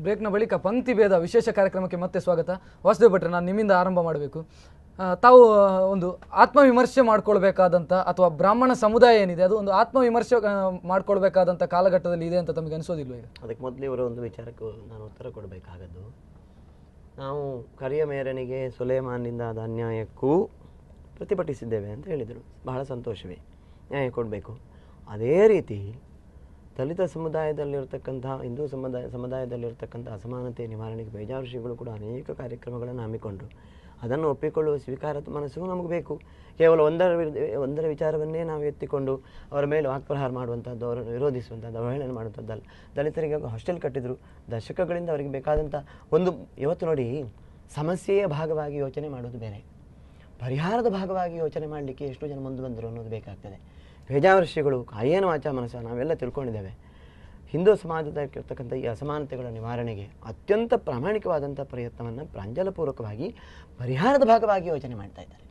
ಬ್ರೇಕ್ನ ಬಳಿಕ ಪಂಕ್ತಿ ಭೇದ ವಿಶೇಷ ಕಾರ್ಯಕ್ರಮಕ್ಕೆ ಮತ್ತೆ ಸ್ವಾಗತ. ವಾಸುದೇವ್ ಭಟ್ರೆ, ನಾನು ನಿಮ್ಮಿಂದ ಆರಂಭ ಮಾಡಬೇಕು. ತಾವು ಒಂದು ಆತ್ಮವಿಮರ್ಶೆ ಮಾಡ್ಕೊಳ್ಬೇಕಾದಂಥ ಅಥವಾ ಬ್ರಾಹ್ಮಣ ಸಮುದಾಯ ಏನಿದೆ ಅದು ಒಂದು ಆತ್ಮವಿಮರ್ಶೆ ಮಾಡ್ಕೊಳ್ಬೇಕಾದಂಥ ಕಾಲಘಟ್ಟದಲ್ಲಿ ಇದೆ ಅಂತ ತಮಗೆ ಅನಿಸೋದಿಲ್ವ? ಈಗ ಅದಕ್ಕೆ ಮೊದಲು ಇವರ ಒಂದು ವಿಚಾರಕ್ಕೂ ನಾನು ಉತ್ತರ ಕೊಡಬೇಕಾಗದ್ದು, ನಾವು ಕರಿಯ ಮೇರನಿಗೆ ಸುಲೇಮಾನಿಂದ ಆದ ಅನ್ಯಾಯಕ್ಕೂ ಪ್ರತಿಭಟಿಸಿದ್ದೇವೆ ಅಂತ ಹೇಳಿದರು. ಬಹಳ ಸಂತೋಷವೇ, ನ್ಯಾಯ ಕೊಡಬೇಕು. ಅದೇ ರೀತಿ ದಲಿತ ಸಮುದಾಯದಲ್ಲಿರ್ತಕ್ಕಂಥ ಹಿಂದೂ ಸಮುದಾಯದಲ್ಲಿರ್ತಕ್ಕಂಥ ಅಸಮಾನತೆ ನಿವಾರಣೆಗೆ ಬೇಜಾರು ಶ್ರೀಗಳು ಕೂಡ ಅನೇಕ ಕಾರ್ಯಕ್ರಮಗಳನ್ನು ಹಮ್ಮಿಕೊಂಡರು. ಅದನ್ನು ಒಪ್ಪಿಕೊಳ್ಳುವ ಸ್ವೀಕಾರದ ಮನಸ್ಸು ನಮಗೆ ಬೇಕು. ಕೇವಲ ಒಂದರ ವಿಚಾರವನ್ನೇ ನಾವು ಎತ್ತಿಕೊಂಡು ಅವರ ಮೇಲೆ ವಾಕ್ಪ್ರಹಾರ ಮಾಡುವಂಥದ್ದು, ಅವರನ್ನು ವಿರೋಧಿಸುವಂಥದ್ದು, ಅವಹೇಳನ ಮಾಡುವಂಥದ್ದಲ್ಲ. ದಲಿತರಿಗೆ ಹಾಸ್ಟೆಲ್ ಕಟ್ಟಿದ್ರು, ದಶಕಗಳಿಂದ ಅವರಿಗೆ ಬೇಕಾದಂಥ ಒಂದು, ಇವತ್ತು ನೋಡಿ, ಸಮಸ್ಯೆಯ ಭಾಗವಾಗಿ ಯೋಚನೆ ಮಾಡೋದು ಬೇರೆ, ಪರಿಹಾರದ ಭಾಗವಾಗಿ ಯೋಚನೆ ಮಾಡಲಿಕ್ಕೆ ಎಷ್ಟು ಜನ ಮುಂದೆ ಬಂದರು ಅನ್ನೋದು ಬೇಕಾಗ್ತದೆ. ಬೇಜಾರು ಶ್ರೀಗಳು ಕಾಯೇನ ವಾಚ ಮನಸ್ಸ ನಾವೆಲ್ಲ ತಿಳ್ಕೊಂಡಿದ್ದೇವೆ. ಹಿಂದೂ ಸಮಾಜದಲ್ಲಿರ್ತಕ್ಕಂಥ ಈ ಅಸಮಾನತೆಗಳ ನಿವಾರಣೆಗೆ ಅತ್ಯಂತ ಪ್ರಾಮಾಣಿಕವಾದಂಥ ಪ್ರಯತ್ನವನ್ನು ಪ್ರಾಂಜಲಪೂರ್ವಕವಾಗಿ ಪರಿಹಾರದ ಭಾಗವಾಗಿ ಯೋಚನೆ ಮಾಡ್ತಾ ಇದ್ದಾರೆ.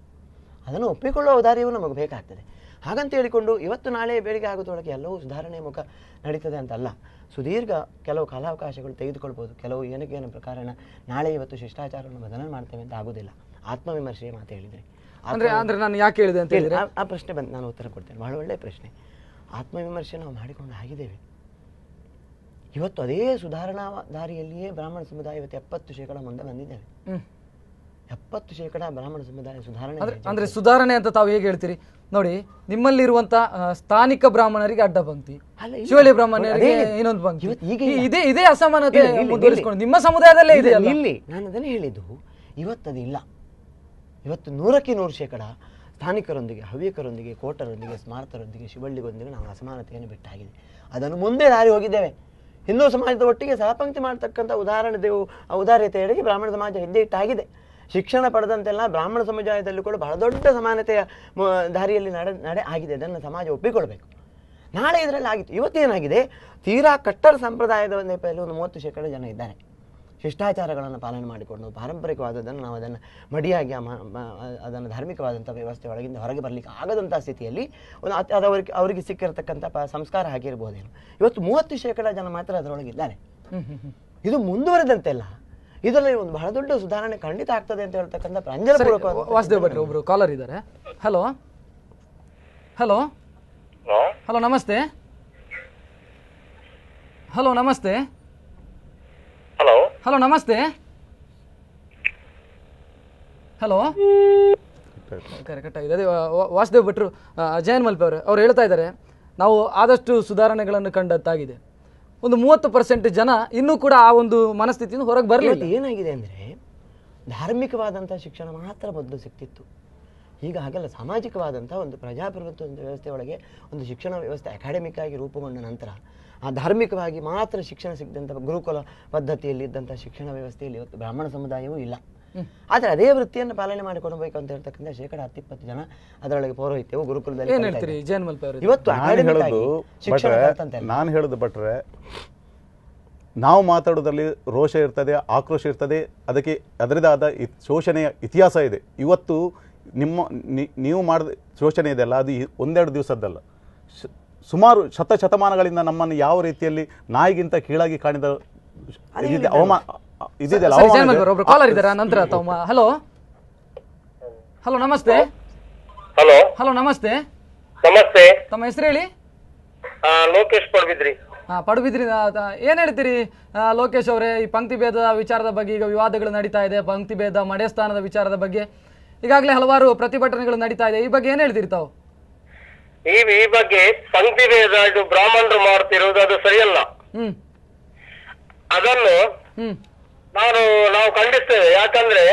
ಅದನ್ನು ಒಪ್ಪಿಕೊಳ್ಳುವ ಔದಾರ್ಯವೂ ನಮಗೆ ಬೇಕಾಗ್ತದೆ. ಹಾಗಂತ ಹೇಳಿಕೊಂಡು ಇವತ್ತು ನಾಳೆ ಬೆಳಿಗ್ಗೆ ಆಗೋದ್ರೊಳಗೆ ಎಲ್ಲವೂ ಸುಧಾರಣೆ ಮುಖ ನಡೀತದೆ ಅಂತಲ್ಲ. ಸುದೀರ್ಘ ಕೆಲವು ಕಾಲಾವಕಾಶಗಳು ತೆಗೆದುಕೊಳ್ಬೋದು. ಕೆಲವು ಏನಕ್ಕೇನು ಪ್ರಕಾರನ ನಾಳೆ ಇವತ್ತು ಶಿಷ್ಟಾಚಾರವನ್ನು ಬದಲಾವಣೆ ಮಾಡ್ತೇವೆ ಅಂತ ಆಗೋದಿಲ್ಲ. ಆತ್ಮವಿಮರ್ಶೆಯ ಮಾತು ಹೇಳಿದರೆ ಅಂದ್ರೆ ನಾನು ಯಾಕೆ ಹೇಳಿದೆ ಅಂತ ಹೇಳಿದ್ರೆ ಆ ಪ್ರಶ್ನೆ ಬಂದು ನಾನು ಉತ್ತರ ಕೊಡ್ತೇನೆ. ಬಹಳ ಒಳ್ಳೆಯ ಪ್ರಶ್ನೆ. ಆತ್ಮವಿಮರ್ಶೆ ನಾವು ಮಾಡಿಕೊಂಡು ಆಗಿದ್ದೇವೆ. ಇವತ್ತು ಅದೇ ಸುಧಾರಣಾ ದಾರಿಯಲ್ಲಿಯೇ ಬ್ರಾಹ್ಮಣ ಸಮುದಾಯ ಇವತ್ತು 70% ಮುಂದೆ ಬಂದಿದ್ದೇವೆ. 70% ಬ್ರಾಹ್ಮಣ ಸಮುದಾಯ ಸುಧಾರಣೆ. ಅಂದ್ರೆ ಸುಧಾರಣೆ ಅಂತ ತಾವು ಹೇಗೆ ಹೇಳ್ತೀರಿ? ನೋಡಿ, ನಿಮ್ಮಲ್ಲಿರುವಂತ ಸ್ಥಾನಿಕ ಬ್ರಾಹ್ಮಣರಿಗೆ ಅಡ್ಡ ಪಂಕ್ತಿ, ಶಿವಳಿ ಬ್ರಾಹ್ಮಣರಿಗೆ ಇನ್ನೊಂದು ಪಂಕ್ತಿ, ಇದೇ ಅಸಮಾನತೆ ಮುಂದುವರಿಸಿಕೊಂಡು ನಿಮ್ಮ ಸಮುದಾಯದಲ್ಲೇ ಇದೆ. ಇಲ್ಲಿ ನಾನು ಅದನ್ನೇ ಹೇಳಿದ್ದು, ಇವತ್ತದಿಲ್ಲ. ಇವತ್ತು 100ಕ್ಕೆ 100% ಸ್ಥಾನಿಕರೊಂದಿಗೆ, ಹವ್ಯಕರೊಂದಿಗೆ, ಕೋಟರೊಂದಿಗೆ, ಸ್ಮಾರತರೊಂದಿಗೆ, ಶಿವಳ್ಳಿಗೊಂದಿಗೆ ನಾವು ಅಸಮಾನತೆಯನ್ನು ಬಿಟ್ಟಾಗಿದೆ. ಅದನ್ನು ಮುಂದೆ ದಾರಿ ಹೋಗಿದ್ದೇವೆ. ಹಿಂದೂ ಸಮಾಜದ ಒಟ್ಟಿಗೆ ಸಹಪಂಕ್ತಿ ಮಾಡ್ತಕ್ಕಂಥ ಉದಾರ್ಯತೆಯಡೆಗೆ ಬ್ರಾಹ್ಮಣ ಸಮಾಜ ಹೆಜ್ಜೆ ಇಟ್ಟಾಗಿದೆ. ಶಿಕ್ಷಣ ಪಡೆದಂತೆಲ್ಲ ಬ್ರಾಹ್ಮಣ ಸಮುದಾಯದಲ್ಲೂ ಕೂಡ ಬಹಳ ದೊಡ್ಡ ಸಮಾನತೆಯ ದಾರಿಯಲ್ಲಿ ನಡೆ ಆಗಿದೆ. ಅದನ್ನು ಸಮಾಜ ಒಪ್ಪಿಕೊಳ್ಬೇಕು. ನಾಳೆ ಇದರಲ್ಲಿ ಆಗಿತ್ತು. ಇವತ್ತೇನಾಗಿದೆ, ತೀರಾ ಕಟ್ಟರ್ ಸಂಪ್ರದಾಯದ ನೆಪದಲ್ಲಿ ಒಂದು 30% ಜನ ಇದ್ದಾರೆ. ಶಿಷ್ಟಾಚಾರಗಳನ್ನು ಪಾಲನೆ ಮಾಡಿಕೊಂಡು ಪಾರಂಪರಿಕವಾದದ್ದನ್ನು ನಾವು ಅದನ್ನು ಮಡಿಯಾಗಿ ಅದನ್ನು ಧಾರ್ಮಿಕವಾದಂಥ ವ್ಯವಸ್ಥೆ ಒಳಗಿಂದ ಹೊರಗೆ ಬರಲಿಕ್ಕೆ ಆಗದಂಥ ಸ್ಥಿತಿಯಲ್ಲಿ ಅದು ಅವರಿಗೆ ಸಿಕ್ಕಿರತಕ್ಕಂಥ ಸಂಸ್ಕಾರ ಹಾಕಿರ್ಬೋದೇನು. ಇವತ್ತು 30% ಜನ ಮಾತ್ರ ಅದರೊಳಗಿದ್ದಾರೆ. ಇದು ಮುಂದುವರೆದಂತೆಲ್ಲ ಇದರಲ್ಲಿ ಒಂದು ಬಹಳ ದೊಡ್ಡ ಸುಧಾರಣೆ ಖಂಡಿತ ಆಗ್ತದೆ ಅಂತ ಹೇಳ್ತಕ್ಕಂಥ ಪ್ರಾಂಜಲಪೂರ್ವಕ. ವಾಸುದೇವ್ ಭಟ್ರೆ, ಒಬ್ರು ಕಾಲರ್ ಇದ್ದಾರೆ. ಹಲೋ ಹಲೋ ಹಲೋ ನಮಸ್ತೆ. ಹಲೋ ನಮಸ್ತೆ. ಹಲೋ ಹಲೋ ನಮಸ್ತೆ. ಹಲೋ ಕರೆಕ್ಟ್ ಆಗಿದೆ. ಅದೇ ವಾಸುದೇವ್ ಭಟ್ರು, ಜಯನ್ ಮಲ್ಪೆ ಅವ್ರು ಹೇಳ್ತಾ ಇದ್ದಾರೆ, ನಾವು ಆದಷ್ಟು ಸುಧಾರಣೆಗಳನ್ನು ಕಂಡಂತಾಗಿದೆ. ಒಂದು 30% ಜನ ಇನ್ನೂ ಕೂಡ ಆ ಒಂದು ಮನಸ್ಥಿತಿಯಿಂದ ಹೊರಗೆ ಬರಲಿಲ್ಲ. ಏನಾಗಿದೆ ಅಂದರೆ, ಧಾರ್ಮಿಕವಾದಂಥ ಶಿಕ್ಷಣ ಮಾತ್ರ ಮೊದಲು ಸಿಗ್ತಿತ್ತು. ಈಗ ಹಾಗೆಲ್ಲ ಸಾಮಾಜಿಕವಾದಂಥ ಒಂದು ಪ್ರಜಾಪ್ರಭುತ್ವ ಒಂದು ವ್ಯವಸ್ಥೆ ಒಳಗೆ ಒಂದು ಶಿಕ್ಷಣ ವ್ಯವಸ್ಥೆ ಅಕಾಡೆಮಿಕ್ ಆಗಿ ರೂಪುಗೊಂಡ ನಂತರ ಆ ಧಾರ್ಮಿಕವಾಗಿ ಮಾತ್ರ ಶಿಕ್ಷಣ ಸಿಗದಂಥ ಗುರುಕುಲ ಪದ್ಧತಿಯಲ್ಲಿ ಇದ್ದಂಥ ಶಿಕ್ಷಣ ವ್ಯವಸ್ಥೆಯಲ್ಲಿ ಇವತ್ತು ಬ್ರಾಹ್ಮಣ ಸಮುದಾಯವೂ ಇಲ್ಲ. ಆದರೆ ಅದೇ ವೃತ್ತಿಯನ್ನು ಪಾಲನೆ ಮಾಡಿಕೊಡಬೇಕು ಅಂತ ಹೇಳ್ತಕ್ಕಂಥ 10-20% ಜನ ಅದರೊಳಗೆ ಪೌರೋಹಿತ್ಯವು ಗುರುಕುಲದಲ್ಲಿ ಇವತ್ತು ನಾನು ಹೇಳುದು ಭಟ್ರೆ, ನಾವು ಮಾತಾಡೋದ್ರಲ್ಲಿ ರೋಷ ಇರ್ತದೆ, ಆಕ್ರೋಶ ಇರ್ತದೆ, ಅದಕ್ಕೆ ಅದರದೇ ಆದ ಶೋಷಣೆಯ ಇತಿಹಾಸ ಇದೆ. ಇವತ್ತು ನೀವು ಮಾಡಿದ ಶೋಷಣೆ ಇದೆಯಲ್ಲ, ಅದು ಒಂದೆರಡು ದಿವಸದ್ದಲ್ಲ. ಸುಮಾರು ಶತಮಾನಗಳಿಂದ ನಮ್ಮನ್ನು ಯಾವ ರೀತಿಯಲ್ಲಿ ನಾಯಿಗಿಂತ ಕೀಳಾಗಿ ಕಾಣಿದ ನಂತರ. ಹಲೋ ಹಲೋ ನಮಸ್ತೆ. ಹಲೋ ಹಲೋ ನಮಸ್ತೆ. ನಮಸ್ತೆ. ತಮ್ಮ ಹೆಸರು ಹೇಳಿ? ಲೋಕೇಶ್ ಪಡುಬಿದ್ರಿ. ಪಡುಬಿದ್ರಿ. ಏನ್ ಹೇಳ್ತೀರಿ ಲೋಕೇಶ್ ಅವರೇ, ಈ ಪಂಕ್ತಿ ಭೇದ ವಿಚಾರದ ಬಗ್ಗೆ ಈಗ ವಿವಾದಗಳು ನಡೀತಾ ಇದೆ. ಪಂಕ್ತಿ ಭೇದ ಮಡೆಸ್ಥಾನದ ವಿಚಾರದ ಬಗ್ಗೆ ಈಗಾಗಲೇ ಹಲವಾರು ಪ್ರತಿಭಟನೆಗಳು ನಡೀತಾ ಇದೆ. ಈ ಬಗ್ಗೆ ಏನ್ ಹೇಳ್ತೀರಿ ತಾವು? ಈ ಬಗ್ಗೆ ಪಂಕ್ತಿ ಭೇದ ಇದು ಬ್ರಾಹ್ಮಣರು ಮಾಡ್ತಿರುವುದು ಅದು ಸರಿಯಲ್ಲ. ಅದನ್ನು ನಾವು ಖಂಡಿಸ್ತೇವೆ. ಯಾಕಂದ್ರೆ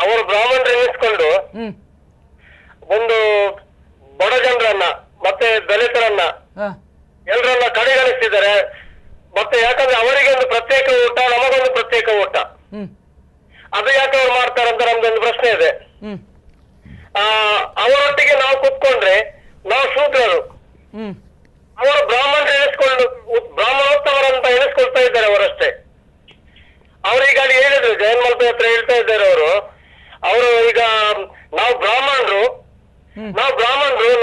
ಅವರು ಬ್ರಾಹ್ಮಣರು ಎನಿಸ್ಕೊಂಡು ಒಂದು ಬಡ ಜನರನ್ನ ಮತ್ತೆ ದಲಿತರನ್ನ ಎಲ್ಲರನ್ನ ಕಡೆಗಣಿಸ್ತಿದ್ದಾರೆ. ಮತ್ತೆ ಯಾಕಂದ್ರೆ ಅವರಿಗೆ ಒಂದು ಪ್ರತ್ಯೇಕ ಊಟ, ನಮಗೊಂದು ಪ್ರತ್ಯೇಕ ಊಟ, ಅದು ಯಾಕೆ ಅವ್ರು ಮಾಡ್ತಾರೆ ಅಂತ ನಮ್ದೊಂದು ಪ್ರಶ್ನೆ ಇದೆ. ಅವರೊಟ್ಟಿಗೆ ನಾವು ಕೂತ್ಕೊಂಡ್ರೆ ನಾವು ಶೂದ್ರರು, ಅವರು ಬ್ರಾಹ್ಮಣರು ಎನಿಸ್ಕೊಂಡು ಬ್ರಾಹ್ಮಣೋತ್ತಮರಂತ ಎನಿಸ್ಕೊಳ್ತಾ ಇದ್ದಾರೆ ಅವರಷ್ಟೇ. ಅವ್ರೀಗ ಅಲ್ಲಿ ಹೇಳಿದ್ರು, ಜಯನ್ ಮಲ್ಪೆ ಹತ್ರ ಹೇಳ್ತಾ ಇದ್ದಾರೆ ಅವರು ಈಗ ನಾವು ಬ್ರಾಹ್ಮಣರು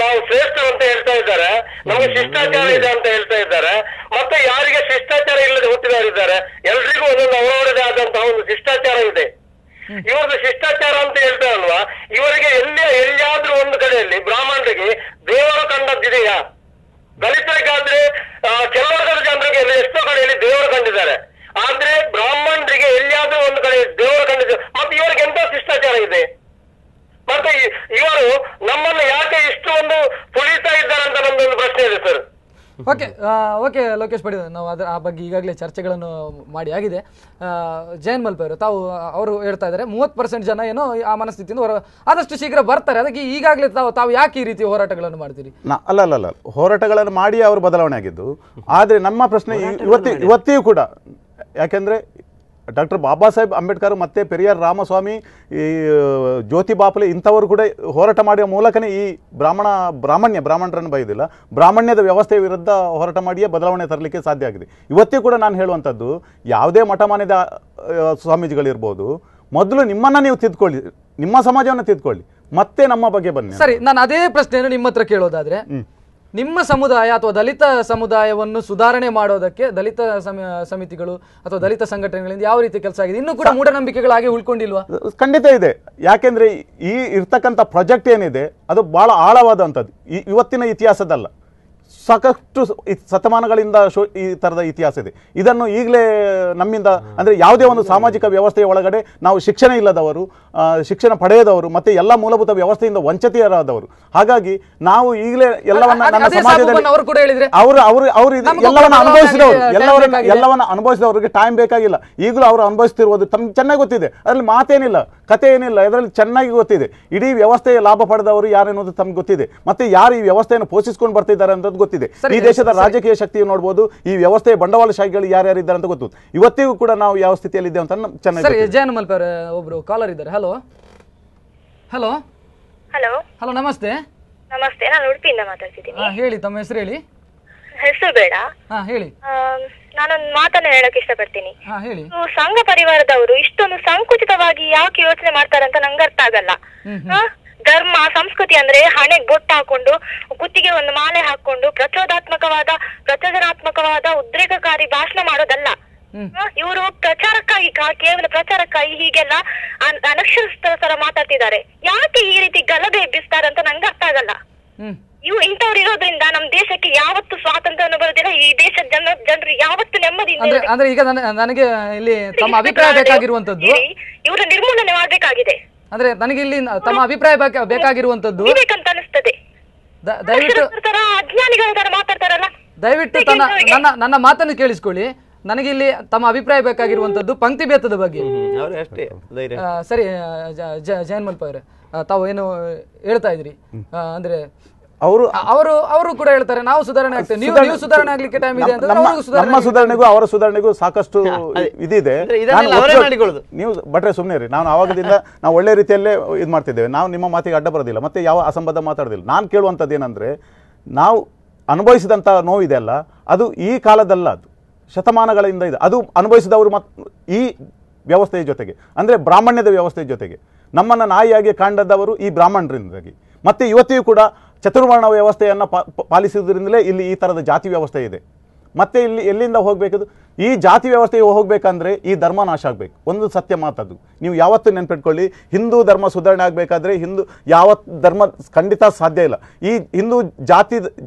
ನಾವು ಶ್ರೇಷ್ಠರು ಅಂತ ಹೇಳ್ತಾ ಇದ್ದಾರೆ, ನಮಗೆ ಶಿಷ್ಟಾಚಾರ ಇದೆ ಅಂತ ಹೇಳ್ತಾ ಇದ್ದಾರೆ. ಮತ್ತೆ ಯಾರಿಗೆ ಶಿಷ್ಟಾಚಾರ ಇಲ್ಲದೆ ಹುಟ್ಟಿದವರಿದ್ದಾರೆ, ಎಲ್ರಿಗೂ ಒಂದೊಂದು ಅವರವರದೇ ಆದಂತಹ ಒಂದು ಶಿಷ್ಟಾಚಾರ ಇದೆ. ಇವ್ರದ್ದು ಶಿಷ್ಟಾಚಾರ ಅಂತ ಹೇಳ್ತಾರಲ್ವಾ, ಇವರಿಗೆ ಎಲ್ಲಿಯಾದ್ರೂ ಒಂದು ಕಡೆಯಲ್ಲಿ ಬ್ರಾಹ್ಮಣರಿಗೆ ದೇವರು ಕಂಡದ್ದಿದೆಯಾ? ದಲಿತರಿಗಾದ್ರೆ ಕೆಲವರ್ಗದ ಜನರಿಗೆ ಎಷ್ಟೋ ಕಡೆಯಲ್ಲಿ ದೇವರು ಕಂಡಿದ್ದಾರೆ, ಆದ್ರೆ ಬ್ರಾಹ್ಮಣರಿಗೆ ಎಲ್ಲಿಯಾದ್ರೂ ಒಂದು ಕಡೆ ದೇವರು ಕಂಡಿದ್ದಾರೆ. ಮತ್ತೆ ಇವರಿಗೆ ಎಂತ ಶಿಷ್ಟಾಚಾರ ಇದೆ? ಮತ್ತೆ ಇವರು ನಮ್ಮನ್ನು ಯಾಕೆ ಇಷ್ಟು ಒಂದು ತುಳಿತಾ ಇದ್ದಾರೆ ಅಂತ ನಮ್ದೊಂದು ಪ್ರಶ್ನೆ ಇದೆ ಸರ್. ಓಕೆ ಲೋಕೇಶ್ ಪಡಿ, ನಾವು ಆ ಬಗ್ಗೆ ಈಗಾಗಲೇ ಚರ್ಚೆಗಳನ್ನು ಮಾಡಿ ಆಗಿದೆ. ಜಯನ್ ಮಲ್ಪೆ ಅವರು ಅವರು ಹೇಳ್ತಾ ಇದ್ದಾರೆ 30% ಜನ ಏನೋ ಆ ಮನಸ್ಥಿತಿಯಿಂದ ಆದಷ್ಟು ಶೀಘ್ರ ಬರ್ತಾರೆ. ಅದಕ್ಕೆ ಈಗಾಗಲೇ ತಾವು ಯಾಕೆ ಈ ರೀತಿ ಹೋರಾಟಗಳನ್ನು ಮಾಡ್ತೀರಿ? ಅಲ್ಲ ಹೋರಾಟಗಳನ್ನು ಮಾಡಿ ಅವರು ಬದಲಾವಣೆ ಆಗಿದ್ದು. ಆದರೆ ನಮ್ಮ ಪ್ರಶ್ನೆ ಇವತ್ತಿಗೂ ಕೂಡ, ಯಾಕೆಂದ್ರೆ ಡಾಕ್ಟರ್ ಬಾಬಾ ಸಾಹೇಬ್ ಅಂಬೇಡ್ಕರ್ ಮತ್ತೆ ಪೆರಿಯಾರ್ ರಾಮಸ್ವಾಮಿ, ಈ ಜ್ಯೋತಿ ಬಾಪಲೆ ಇಂಥವರು ಕೂಡ ಹೋರಾಟ ಮಾಡುವ ಮೂಲಕನೇ ಈ ಬ್ರಾಹ್ಮಣರನ್ನು ಬೈದಿಲ್ಲ, ಬ್ರಾಹ್ಮಣ್ಯದ ವ್ಯವಸ್ಥೆಯ ವಿರುದ್ಧ ಹೋರಾಟ ಮಾಡಿಯೇ ಬದಲಾವಣೆ ತರಲಿಕ್ಕೆ ಸಾಧ್ಯ ಆಗಿದೆ. ಇವತ್ತಿಗೂ ಕೂಡ ನಾನು ಹೇಳುವಂಥದ್ದು, ಯಾವುದೇ ಮಠಮಾನ್ಯದ ಸ್ವಾಮೀಜಿಗಳಿರ್ಬೋದು, ಮೊದಲು ನಿಮ್ಮನ್ನು ನೀವು ತಿದ್ಕೊಳ್ಳಿ, ನಿಮ್ಮ ಸಮಾಜವನ್ನು ತಿದ್ಕೊಳ್ಳಿ, ಮತ್ತೆ ನಮ್ಮ ಬಗ್ಗೆ ಬನ್ನಿ. ಸರಿ, ನಾನು ಅದೇ ಪ್ರಶ್ನೆಯನ್ನು ನಿಮ್ಮ ಹತ್ರ ಕೇಳೋದಾದ್ರೆ, ನಿಮ್ಮ ಸಮುದಾಯ ಅಥವಾ ದಲಿತ ಸಮುದಾಯವನ್ನು ಸುಧಾರಣೆ ಮಾಡೋದಕ್ಕೆ ದಲಿತ ಸಮಿತಿಗಳು ಅಥವಾ ದಲಿತ ಸಂಘಟನೆಗಳಿಂದ ಯಾವ ರೀತಿ ಕೆಲಸ ಆಗಿದೆ? ಇನ್ನೂ ಕೂಡ ಮೂಢನಂಬಿಕೆಗಳಾಗಿ ಉಳ್ಕೊಂಡಿಲ್ವಾ? ಖಂಡಿತ ಇದೆ. ಯಾಕೆಂದ್ರೆ ಈ ಇರ್ತಕ್ಕಂಥ ಪ್ರಾಜೆಕ್ಟ್ ಏನಿದೆ ಅದು ಬಹಳ ಆಳವಾದಂಥದ್ದು, ಇವತ್ತಿನ ಇತಿಹಾಸದಲ್ಲ, ಸಾಕಷ್ಟು ಶತಮಾನಗಳಿಂದ ಈ ತರದ ಇತಿಹಾಸ ಇದೆ. ಇದನ್ನು ಈಗಲೇ ನಮ್ಮಿಂದ ಅಂದ್ರೆ ಯಾವುದೇ ಒಂದು ಸಾಮಾಜಿಕ ವ್ಯವಸ್ಥೆಯ ಒಳಗಡೆ ನಾವು ಶಿಕ್ಷಣ ಇಲ್ಲದವರು, ಶಿಕ್ಷಣ ಪಡೆಯದವರು, ಮತ್ತೆ ಎಲ್ಲ ಮೂಲಭೂತ ವ್ಯವಸ್ಥೆಯಿಂದ ವಂಚಿತರಾದವರು. ಹಾಗಾಗಿ ನಾವು ಈಗಲೇ ಎಲ್ಲವನ್ನ ನನ್ನ ಸಮಾಜದಲ್ಲಿ ಎಲ್ಲವನ್ನ ಅನುಭವಿಸಿದವರಿಗೆ ಟೈಮ್ ಬೇಕಾಗಿಲ್ಲ. ಈಗಲೂ ಅವರು ಅನುಭವಿಸ್ತಿರುವುದು ತಮ್ಗೆ ಚೆನ್ನಾಗಿ ಗೊತ್ತಿದೆ, ಅದ್ರಲ್ಲಿ ಮಾತೇನಿಲ್ಲ, ಕತೆ ಏನಿಲ್ಲ, ಇದರಲ್ಲಿ ಚೆನ್ನಾಗಿ ಗೊತ್ತಿದೆ. ಇಡೀ ವ್ಯವಸ್ಥೆಯ ಲಾಭ ಪಡೆದವರು ಯಾರೆನ್ನೋದು ತಮ್ಗೆ ಗೊತ್ತಿದೆ, ಮತ್ತೆ ಯಾರು ಈ ವ್ಯವಸ್ಥೆಯನ್ನು ಪೋಷಿಸಿಕೊಂಡು ಬರ್ತಿದ್ದಾರೆ ಅಂತ ಗೊತ್ತಿದೆ. ಈ ದೇಶದ ರಾಜಕೀಯ ಶಕ್ತಿಯನ್ನು ನೋಡಬಹುದು, ಈ ವ್ಯವಸ್ಥೆಯ ಬಂಡವಾಳಶಾಹಿಗಳು ಯಾರ್ಯಾರಿದ್ದಾರೆ ಅಂತ ಗೊತ್ತು. ಇವತ್ತಿಗೂ ಕೂಡ ನಾವು ಯಾವ ಸ್ಥಿತಿಯಲ್ಲಿ ಇದ್ದೇವೆ ಅಂತ ಚೆನ್ನಾಗಿ. ಜಯನ್ ಮಲ್ಪೆ ಒಬ್ರು ಕಾಲರ್ ಇದ್ದಾರೆ. ಹಲೋ ಹಲೋ ಹಲೋ ಹಲೋ ನಮಸ್ತೆ. ನಮಸ್ತೆ, ನಾನು ಉಡುಪಿಯಿಂದ ಮಾತಾಡ್ತಿದ್ದೀನಿ. ಹೇಳಿ, ತಮ್ಮ ಹೆಸರು ಹೇಳಿ. ಹೆಸರು ಬೇಡ, ಹೇಳಿ. ನಾನೊಂದು ಮಾತನ್ನ ಹೇಳಕ್ ಇಷ್ಟಪಡ್ತೀನಿ. ಹೇಳಿ. ಸಂಘ ಪರಿವಾರದವರು ಇಷ್ಟೊಂದು ಸಂಕುಚಿತವಾಗಿ ಯಾಕೆ ಯೋಚನೆ ಮಾಡ್ತಾರಂತ ನಂಗೆ ಅರ್ಥ ಆಗಲ್ಲ. ಧರ್ಮ ಸಂಸ್ಕೃತಿ ಅಂದ್ರೆ ಹಣೆಗೆ ಬೊಟ್ಟು ಹಾಕೊಂಡು, ಕುತ್ತಿಗೆ ಒಂದು ಮಾಲೆ ಹಾಕೊಂಡು ಪ್ರಚೋದನಾತ್ಮಕವಾದ ಉದ್ರೇಕಕಾರಿ ಭಾಷಣ ಮಾಡೋದಲ್ಲ. ಇವರು ಪ್ರಚಾರಕ್ಕಾಗಿ, ಕೇವಲ ಪ್ರಚಾರಕ್ಕಾಗಿ ಹೀಗೆಲ್ಲ ಅನಕ್ಷರಸ್ಥ ತರ ಮಾತಾಡ್ತಿದ್ದಾರೆ. ಯಾಕೆ ಈ ರೀತಿ ಗಲಭೆ ಎಬ್ಬಿಸ್ತಾರಂತ ನಂಗೆ ಅರ್ಥ ಆಗಲ್ಲ. ಇಂಥವ್ರು ಇರೋದ್ರಿಂದ ನಮ್ ದೇಶಕ್ಕೆ ಯಾವತ್ತು ಸ್ವಾತಂತ್ರ್ಯ ಬರೋದಿಲ್ಲ, ಈ ದೇಶದ ಜನರು ಯಾವತ್ತು ನೆಮ್ಮದಿಯಿಂದ. ಅಂದ್ರೆ ಈಗ ನನಗೆ ಇಲ್ಲಿ ತಮ್ಮ ಅಭಿಪ್ರಾಯ ಬೇಕಾಗಿರುವಂತದ್ದು, ಇವರ ನಿರ್ಮೂಲನೆ ಮಾಡ್ಬೇಕಾಗಿದೆ. ಅಂದ್ರೆ ನನಗೆ ಇಲ್ಲಿ ತಮ್ಮ ಅಭಿಪ್ರಾಯ ಬೇಕಾಗಿರುವಂತದ್ದು ಬೇಕಂತ ಅನಿಸ್ತದೆ. ದಯವಿಟ್ಟು ಅಜ್ಞಾನಿಗಳ ತರ ಮಾತಾಡ್ತಾರಲ್ಲ, ದಯವಿಟ್ಟು ನನ್ನ ಮಾತನ್ನು ಕೇಳಿಸ್ಕೊಳ್ಳಿ. ನನಗೆ ಇಲ್ಲಿ ತಮ್ಮ ಅಭಿಪ್ರಾಯ ಬೇಕಾಗಿರುವಂತದ್ದು ಪಂಕ್ತಿ ಭೇದದ ಬಗ್ಗೆ. ಸರಿ, ಜಯನ್ ಮಲ್ಪೆ ಅವರೇ, ತಾವು ಏನು ಹೇಳ್ತಾ ಇದ್ರಿ? ಅಂದ್ರೆ ಅವರು ಕೂಡ ಹೇಳ್ತಾರೆ ನಾವು ಸುಧಾರಣೆ ಆಗ್ತೇವೆ, ನೀವು ಸುಧಾರಣೆ ಆಗ್ಲಿಕ್ಕೆ ಟೈಮ್ ಇದೆ ಅಂತ. ನಮ್ಮ ಸುಧಾರಣೆಗೂ ಅವರ ಸುಧಾರಣೆಗೂ ಸಾಕಷ್ಟು ಇದಿದೆ. ನೀವು ಬಟ್ರೆ ಸುಮ್ಮನೆ ರೀ, ನಾನು ಆವಾಗದಿಂದ ನಾವು ಒಳ್ಳೆ ರೀತಿಯಲ್ಲೇ ಇದು ಮಾಡ್ತಿದ್ದೇವೆ, ನಾವು ನಿಮ್ಮ ಮಾತಿಗೆ ಅಡ್ಡ ಬರೋದಿಲ್ಲ, ಮತ್ತೆ ಯಾವ ಅಸಂಬದ್ಧ ಮಾತಾಡೋದಿಲ್ಲ. ನಾನು ಕೇಳುವಂಥದ್ದು ಏನಂದ್ರೆ, ನಾವು ಅನುಭವಿಸಿದಂಥ ನೋವಿದೆ ಅಲ್ಲ, ಅದು ಈ ಕಾಲದಲ್ಲ, ಅದು ಶತಮಾನಗಳಿಂದ ಇದೆ. ಅದು ಅನುಭವಿಸಿದವರು ಈ ವ್ಯವಸ್ಥೆಯ ಜೊತೆಗೆ, ಅಂದರೆ ಬ್ರಾಹ್ಮಣ್ಯದ ವ್ಯವಸ್ಥೆಯ ಜೊತೆಗೆ ನಮ್ಮನ್ನು ನಾಯಿಯಾಗಿ ಕಾಂಡದವರು ಈ ಬ್ರಾಹ್ಮಣರಿಂದಾಗಿ, ಮತ್ತೆ ಇವತ್ತಿಗೂ ಕೂಡ ಚತುರ್ವರ್ಣ ವ್ಯವಸ್ಥೆಯನ್ನು ಪಾಲಿಸುವುದರಿಂದಲೇ ಇಲ್ಲಿ ಈ ಥರದ ಜಾತಿ ವ್ಯವಸ್ಥೆ ಇದೆ. ಮತ್ತೆ ಇಲ್ಲಿ ಎಲ್ಲಿಂದ ಹೋಗಬೇಕದು? ಈ ಜಾತಿ ವ್ಯವಸ್ಥೆಗೆ ಹೋಗಬೇಕಂದ್ರೆ ಈ ಧರ್ಮ ನಾಶ ಆಗಬೇಕು. ಒಂದು ಸತ್ಯ ಮಾತದು, ನೀವು ಯಾವತ್ತೂ ನೆನ್ಪಿಟ್ಕೊಳ್ಳಿ. ಹಿಂದೂ ಧರ್ಮ ಸುಧಾರಣೆ ಆಗಬೇಕಾದ್ರೆ ಯಾವ ಧರ್ಮ ಖಂಡಿತ ಸಾಧ್ಯ ಇಲ್ಲ. ಈ ಹಿಂದೂ ಜಾತಿ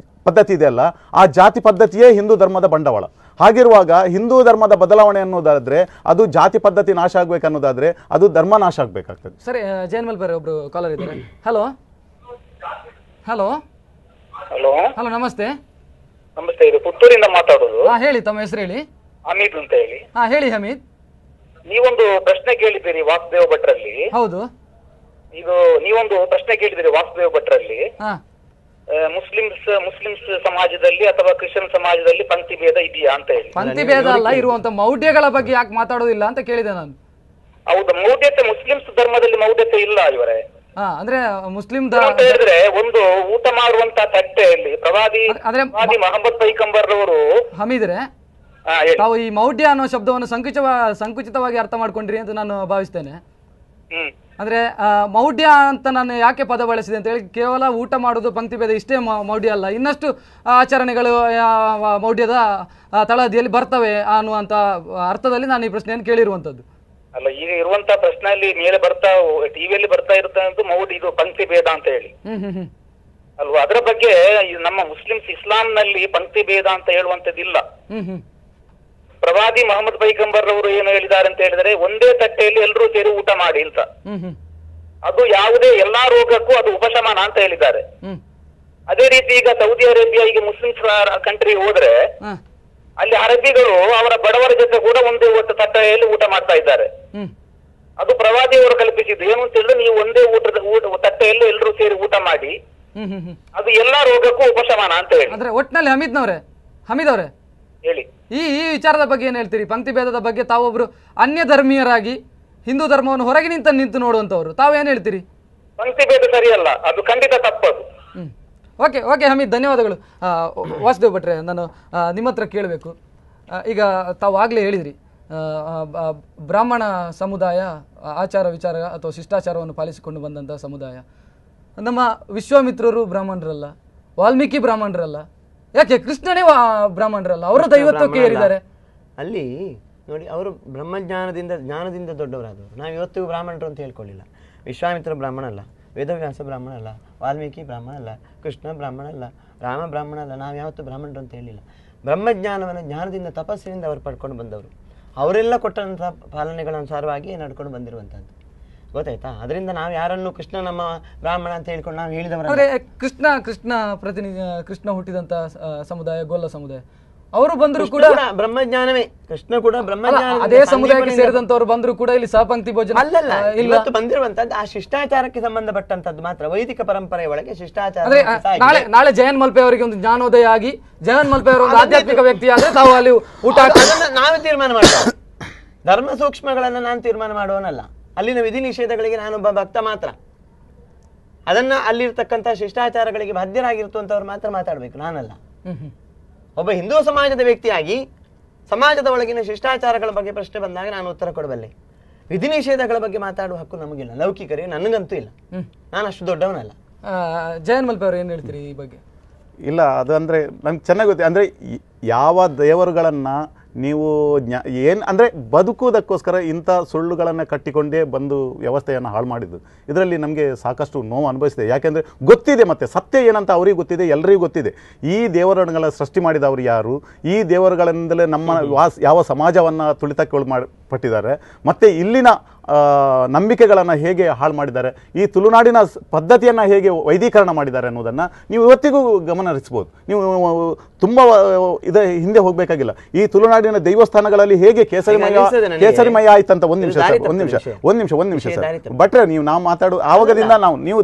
ಪದ್ಧತಿ ಇದೆಯಲ್ಲ, ಆ ಜಾತಿ ಪದ್ಧತಿಯೇ ಹಿಂದೂ ಧರ್ಮದ ಬಂಡವಾಳ. ಹಾಗಿರುವಾಗ ಹಿಂದೂ ಧರ್ಮದ ಬದಲಾವಣೆ ಅನ್ನೋದಾದ್ರೆ ಅದು ಜಾತಿ ಪದ್ಧತಿ ನಾಶ ಆಗ್ಬೇಕನ್ನೋದಾದ್ರೆ ಅದು ಧರ್ಮ ನಾಶ ಆಗ್ಬೇಕಾಗ್ತದೆ. ಸರಿ, ಜಯನ್ ಮಲ್ಪೆ ಒಬ್ರು ಕಾಲರ್ ಇದ್ದಾರೆ. ಹಲೋ ಹಲೋ ಹಲೋ ಹಲೋ ನಮಸ್ತೆ. ನಮಸ್ತೆ, ಇದು ಪುತ್ತೂರಿಂದ ಮಾತಾಡೋದು. ಹೇಳಿ, ತಮ್ಮ ಹೆಸರು ಹೇಳಿ. ಹಮೀದ್ ಅಂತ ಹೇಳಿ. ಹೇಳಿ ಹಮೀದ್. ನೀವೊಂದು ಪ್ರಶ್ನೆ ಕೇಳಿದ್ದೀರಿ ವಾಸುದೇವ ಭಟ್ರಲ್ಲಿ. ಹೌದು. ಇದು ನೀವೊಂದು ಪ್ರಶ್ನೆ ಕೇಳಿದಿರಿ ವಾಸುದೇವ ಭಟ್ರಲ್ಲಿ, ಮುಸ್ಲಿಮ್ಸ್ ಸಮಾಜದಲ್ಲಿ ಅಥವಾ ಕ್ರಿಶ್ಚಿಯನ್ ಸಮಾಜದಲ್ಲಿ ಪಂಕ್ತಿ ಭೇದ ಇದೆಯಾ ಅಂತ ಹೇಳಿ. ಪಂಕ್ತಿ ಭೇದ ಅಲ್ಲ, ಇರುವಂತ ಮೌಢ್ಯಗಳ ಬಗ್ಗೆ ಯಾಕೆ ಮಾತಾಡೋದಿಲ್ಲ ಅಂತ ಕೇಳಿದೆ ನಾನು. ಹೌದು, ಮೌಢ್ಯತೆ ಮುಸ್ಲಿಮ್ಸ್ ಧರ್ಮದಲ್ಲಿ ಮೌಢ್ಯತೆ ಇಲ್ಲ ಇವರೇ. ಅಂದ್ರೆ ಮುಸ್ಲಿಂ ಅಂತ ಹೇಳಿದ್ರೆ ಒಂದು ಊಟ ಮಾಡುವಂತ ತಟ್ಟೆಯಲ್ಲಿ ಪ್ರವಾದಿ ಮೊಹಮ್ಮದ್ ಪೈಗಂಬರ್ ಅವರು. ಹಮೀದ್ರೆ, ತಾವು ಈ ಮೌಢ್ಯ ಅನ್ನೋ ಶಬ್ದವನ್ನು ಸಂಕುಚಿತವಾಗಿ ಅರ್ಥ ಮಾಡ್ಕೊಂಡ್ರಿ ಅಂತ ನಾನು ಭಾವಿಸ್ತೇನೆ. ಅಂದ್ರೆ ಮೌಢ್ಯ ಅಂತ ನಾನು ಯಾಕೆ ಪದ ಬಳಸಿದೆ ಅಂತ ಹೇಳಿ, ಕೇವಲ ಊಟ ಮಾಡೋದು ಪಂಕ್ತಿ ಭೇದ ಇಷ್ಟೇ ಮೌಢ್ಯ ಅಲ್ಲ, ಇನ್ನಷ್ಟು ಆಚರಣೆಗಳು ಮೌಢ್ಯದ ತಳಹದಿಯಲ್ಲಿ ಬರ್ತವೆ ಅನ್ನುವಂಥ ಅರ್ಥದಲ್ಲಿ ನಾನು ಈ ಪ್ರಶ್ನೆಯನ್ನು ಕೇಳಿರುವಂಥದ್ದು. ಅಲ್ಲ, ಈಗ ಇರುವಂತ ಪ್ರಶ್ನೆಯಲ್ಲಿ ಮೇಲೆ ಟಿವಿಯಲ್ಲಿ ಬರ್ತಾ ಇರುತ್ತೆ ಮೌಢ್ಯ, ಇದು ಪಂಕ್ತಿ ಭೇದ ಅಂತ ಹೇಳಿ ಅಲ್ವಾ? ಅದರ ಬಗ್ಗೆ ನಮ್ಮ ಮುಸ್ಲಿಮ್ಸ್ ಇಸ್ಲಾಂನಲ್ಲಿ ಪಂಕ್ತಿ ಭೇದ ಅಂತ ಹೇಳುವಂತದ್ದಿಲ್ಲ. ಪ್ರವಾದಿ ಮೊಹಮ್ಮದ್ ಪೈಗಂಬರ್ ಅವರು ಏನು ಹೇಳಿದ್ದಾರೆ ಅಂತ ಹೇಳಿದ್ರೆ, ಒಂದೇ ತಟ್ಟೆಯಲ್ಲಿ ಎಲ್ಲರೂ ಸೇರಿ ಊಟ ಮಾಡಿ ಅಂತ. ಅದು ಯಾವುದೇ ಎಲ್ಲಾ ರೋಗಕ್ಕೂ ಅದು ಉಪಶಮನ ಅಂತ ಹೇಳಿದ್ದಾರೆ. ಅದೇ ರೀತಿ ಈಗ ಸೌದಿ ಅರೇಬಿಯಾ, ಈಗ ಮುಸ್ಲಿಮ್ಸ್ ಕಂಟ್ರಿ ಹೋದ್ರೆ ಅಲ್ಲಿ ಅರಬಿಗಳು ಅವರ ಬಡವರ ಜೊತೆ ಕೂಡ ಒಂದೇ ತಟ್ಟೆಯಲ್ಲಿ ಊಟ ಮಾಡ್ತಾ ಇದ್ದಾರೆ. ಅದು ಪ್ರವಾದಿಯವರು ಕಲ್ಪಿಸಿದ್ದು. ಏನು ಅಂತ ಹೇಳಿದ್ರೆ, ನೀವು ಒಂದೇ ತಟ್ಟೆಯಲ್ಲಿ ಎಲ್ಲರೂ ಸೇರಿ ಊಟ ಮಾಡಿ, ಅದು ಎಲ್ಲಾ ರೋಗಕ್ಕೂ ಉಪಶಮನ ಅಂತ ಹೇಳಿ. ಅಂದ್ರೆ ಒಟ್ಟಿನಲ್ಲಿ ಹಮೀದ್ ಅವರೇ ಹೇಳಿ, ಈ ವಿಚಾರದ ಬಗ್ಗೆ ಏನ್ ಹೇಳ್ತೀರಿ? ಪಂಕ್ತಿ ಭೇದದ ಬಗ್ಗೆ ತಾವೊಬ್ರು ಅನ್ಯ ಧರ್ಮೀಯರಾಗಿ ಹಿಂದೂ ಧರ್ಮವನ್ನು ಹೊರಗೆ ನಿಂತು ನೋಡುವಂತವ್ರು, ತಾವೇನ್ ಹೇಳ್ತೀರಿ? ಪಂಕ್ತಿ ಭೇದ ಸರಿಯಲ್ಲ, ಅದು ಖಂಡಿತ ತಪ್ಪದು. ಓಕೆ ಓಕೆ ಹಮೀದ್, ಧನ್ಯವಾದಗಳು. ವಾಸುದೇವ್ ಭಟ್ರೆ, ನಾನು ನಿಮ್ಮ ಹತ್ರ ಕೇಳಬೇಕು. ಈಗ ತಾವು ಆಗಲೇ ಹೇಳಿದ್ರಿ, ಬ್ರಾಹ್ಮಣ ಸಮುದಾಯ ಆಚಾರ ವಿಚಾರ ಅಥವಾ ಶಿಷ್ಟಾಚಾರವನ್ನು ಪಾಲಿಸಿಕೊಂಡು ಬಂದಂಥ ಸಮುದಾಯ. ನಮ್ಮ ವಿಶ್ವಾಮಿತ್ರರು ಬ್ರಾಹ್ಮಣರಲ್ಲ, ವಾಲ್ಮೀಕಿ ಬ್ರಾಹ್ಮಣರಲ್ಲ, ಯಾಕೆ ಕೃಷ್ಣನೇ ಬ್ರಾಹ್ಮಣರಲ್ಲ, ಅವರ ದೈವತ್ವಕ್ಕೆ ಏರಿದ್ದಾರೆ. ಅಲ್ಲಿ ನೋಡಿ, ಅವರು ಜ್ಞಾನದಿಂದ ದೊಡ್ಡವರಾದವರು. ನಾವು ಇವತ್ತಿಗೂ ಬ್ರಾಹ್ಮಣರು ಅಂತ ಹೇಳ್ಕೊಳ್ಳಿಲ್ಲ. ವಿಶ್ವಾಮಿತ್ರ ಬ್ರಾಹ್ಮಣ ಅಲ್ಲ, ವೇದವ್ಯಾಸ ಬ್ರಾಹ್ಮಣ ಅಲ್ಲ, ವಾಲ್ಮೀಕಿ ಬ್ರಾಹ್ಮಣ ಅಲ್ಲ, ಕೃಷ್ಣ ಬ್ರಾಹ್ಮಣ ಅಲ್ಲ, ರಾಮ ಬ್ರಾಹ್ಮಣ ಅಲ್ಲ. ನಾವು ಯಾವತ್ತೂ ಬ್ರಾಹ್ಮಣರು ಅಂತ ಹೇಳಿಲ್ಲ. ಬ್ರಹ್ಮಜ್ಞಾನವನ್ನು ಜ್ಞಾನದಿಂದ ತಪಸ್ಸಿನಿಂದ ಅವರು ಪಡ್ಕೊಂಡು ಬಂದವರು. ಅವರೆಲ್ಲ ಕೊಟ್ಟಂಥ ಪಾಲನೆಗಳ ಅನುಸಾರವಾಗಿ ನಡ್ಕೊಂಡು ಬಂದಿರುವಂಥದ್ದು, ಗೊತ್ತಾಯ್ತಾ? ಅದರಿಂದ ನಾವು ಯಾರನ್ನು ಕೃಷ್ಣ ನಮ್ಮ ಬ್ರಾಹ್ಮಣ ಅಂತ ಹೇಳ್ಕೊಂಡು ನಾವು ಹೇಳಿದವರು. ಕೃಷ್ಣ ಹುಟ್ಟಿದಂತ ಸಮುದಾಯ ಗೋಲ್ಲ ಸಮುದಾಯ, ಅವರು ಬಂದ್ರು ಕೂಡ ಬ್ರಹ್ಮಜ್ಞಾನವೇ. ಕೃಷ್ಣ ಕೂಡ ಬ್ರಹ್ಮಜ್ಞಾನ, ಅದೇ ಸಮುದಾಯಕ್ಕೆ ಸೇರಿದಂತವ್ರು ಬಂದ್ರು ಕೂಡ ಇಲ್ಲಿ ಸಹಪಂಕ್ತಿ ಭೋಜನ ಅಲ್ಲಲ್ಲ. ಇವತ್ತು ಬಂದಿರುವಂತದ್ದು ಆ ಶಿಷ್ಟಾಚಾರಕ್ಕೆ ಸಂಬಂಧಪಟ್ಟಂತದ್ದು ಮಾತ್ರ. ವೈದಿಕ ಪರಂಪರೆಯ ಒಳಗೆ ಶಿಷ್ಟಾಚಾರ. ನಾಳೆ ಜಯನ್ ಮಲ್ಪೆ ಅವರಿಗೆ ಒಂದು ಜ್ಞಾನೋದಯ ಆಗಿ, ಜಯನ್ ಮಲ್ಪೆ ಅವರು ಒಂದು ಆಧ್ಯಾತ್ಮಿಕ ವ್ಯಕ್ತಿ ಆದ್ರೆ ತಾವು ಅಲ್ಲಿ ಊಟ ನಾವೇ ತೀರ್ಮಾನ ಮಾಡುವ. ಧರ್ಮ ಸೂಕ್ಷ್ಮಗಳನ್ನ ನಾನು ತೀರ್ಮಾನ ಮಾಡುವನಲ್ಲ. ಅಲ್ಲಿನ ವಿಧಿ ನಿಷೇಧಗಳಿಗೆ ನಾನೊಬ್ಬ ಭಕ್ತ ಮಾತ್ರ. ಅದನ್ನ ಅಲ್ಲಿರ್ತಕ್ಕಂಥ ಶಿಷ್ಟಾಚಾರಗಳಿಗೆ ಬಾಧ್ಯರಾಗಿರ್ತಂಥವ್ರು ಮಾತ್ರ ಮಾತಾಡ್ಬೇಕು, ನಾನಲ್ಲ. ಒಬ್ಬ ಹಿಂದೂ ಸಮಾಜದ ವ್ಯಕ್ತಿಯಾಗಿ ಸಮಾಜದ ಒಳಗಿನ ಶಿಷ್ಟಾಚಾರಗಳ ಬಗ್ಗೆ ಪ್ರಶ್ನೆ ಬಂದಾಗ ನಾನು ಉತ್ತರ ಕೊಡಬಲ್ಲೆ. ವಿಧಿ ನಿಷೇಧಗಳ ಬಗ್ಗೆ ಮಾತಾಡುವ ಹಕ್ಕು ನಮಗಿಲ್ಲ, ಲೌಕಿಕರಿಗೆ, ನನಗಂತೂ ಇಲ್ಲ. ನಾನು ಅಷ್ಟು ದೊಡ್ಡವನಲ್ಲ. ಜಯನ್ ಮಲ್ಪೆ ಅವರು ಏನ್ ಹೇಳ್ತೀರಿ ಈ ಬಗ್ಗೆ? ಇಲ್ಲ, ಅದು ಅಂದರೆ ನಂಗೆ ಚೆನ್ನಾಗಿ ಗೊತ್ತಿದೆ. ಅಂದರೆ ಯಾವ ದೇವರುಗಳನ್ನು ನೀವು ಏನು ಅಂದರೆ ಬದುಕುವುದಕ್ಕೋಸ್ಕರ ಇಂಥ ಸುಳ್ಳುಗಳನ್ನು ಕಟ್ಟಿಕೊಂಡೇ ಬಂದು ವ್ಯವಸ್ಥೆಯನ್ನು ಹಾಳು ಮಾಡಿದ್ದು. ಇದರಲ್ಲಿ ನಮಗೆ ಸಾಕಷ್ಟು ನೋವು ಅನುಭವಿಸಿದೆ. ಯಾಕೆಂದರೆ ಗೊತ್ತಿದೆ, ಮತ್ತು ಸತ್ಯ ಏನಂತ ಅವರಿಗೆ ಗೊತ್ತಿದೆ, ಎಲ್ಲರಿಗೂ ಗೊತ್ತಿದೆ. ಈ ದೇವರುಗಳ ಸೃಷ್ಟಿ ಮಾಡಿದವರು ಯಾರು, ಈ ದೇವರುಗಳಿಂದಲೇ ನಮ್ಮ ಯಾವ ಸಮಾಜವನ್ನು ತುಳಿತಕ್ಕೆ ಪಟ್ಟಿದ್ದಾರೆ, ಮತ್ತು ಇಲ್ಲಿನ ನಂಬಿಕೆಗಳನ್ನು ಹೇಗೆ ಹಾಳು ಮಾಡಿದ್ದಾರೆ, ಈ ತುಳುನಾಡಿನ ಪದ್ಧತಿಯನ್ನು ಹೇಗೆ ವೈದೀಕರಣ ಮಾಡಿದ್ದಾರೆ ಅನ್ನೋದನ್ನು ನೀವು ಇವತ್ತಿಗೂ ಗಮನ ಹರಿಸ್ಬೋದು. ನೀವು ತುಂಬ ಹಿಂದೆ ಹೋಗಬೇಕಾಗಿಲ್ಲ. ಈ ತುಳುನಾಡಿನ ದೇವಸ್ಥಾನಗಳಲ್ಲಿ ಹೇಗೆ ಕೇಸರಿಮಯ ಆಯ್ತಂತ ಒಂದು ನಿಮಿಷ ಸರ್ ಭಟ್ರೆ, ನಾವು ಮಾತಾಡು ಆವಾಗದಿಂದ ನೀವು